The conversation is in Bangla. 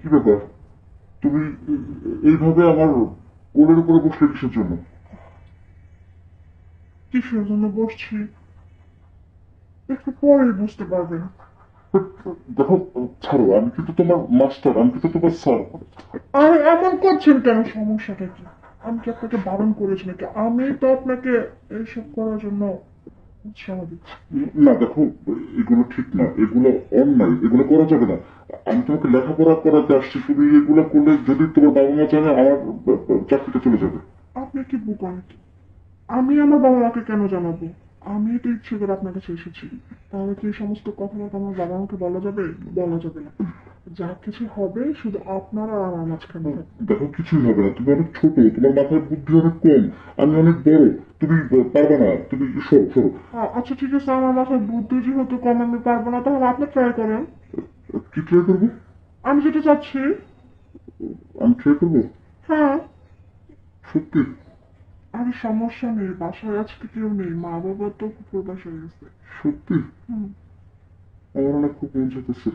কি ব্যাপার? তুমি এইভাবে আমার কোলের উপরে বসলে কিসের জন্য? কিসের জন্য বসছি একটু পরেই বুঝতে পারবেন। দেখো, ছাড়ো, আমি কিন্তু তোমার মাস্টার, আমি কিন্তু তোমার স্যার। আর এমন করছেন কেন? সমস্যাটা কি? আমি কি আপনাকে বারণ করেছি নাকি? আমি তো আপনাকে এইসব করার জন্য উৎসাহ দিচ্ছি। না দেখো, এগুলো ঠিক না, এগুলো অন্যায়, এগুলো করা যাবে না। আমি তোমাকে লেখাপড়া করাতে আসছি, তুমি এগুলো করলে যদি তোমার বাবা মা জানে আমার চাকরিটা চলে যাবে। আপনি কি বোকা নাকি? আমি আমার বাবা মাকে কেন জানাবো? আমি তো ইচ্ছে করে আপনার কাছে এসেছি। তাহলে কি এই সমস্ত কথাবার্তা আমার বাবা মাকে বলা যাবে? বলা যাবে না। যা কিছু হবে শুধু আপনার আর আমার মাঝখানে থাকবে। দেখো, কিছুই হবে না, তুমি অনেক ছোট, তোমার মাথায় বুদ্ধি অনেক কম, আমি অনেক বড়। তুমি পারবে না, তুমি সরো সরো। আচ্ছা ঠিক আছে, আমার মাথায় বুদ্ধি যেহেতু কম, আমি পারবো না, তাহলে আপনি ট্রাই করেন। কি ট্রাই করবো? আমি যেটা চাচ্ছি। আমি ট্রাই করবো? হ্যাঁ। সত্যি? আরে সমস্যা নেই, বাসায় আজকে কেউ নেই, মা বাবা তো কুকুর বাসায় গেছে। সত্যি? হুম। আমার অনেক খুব মন চাইতেছে।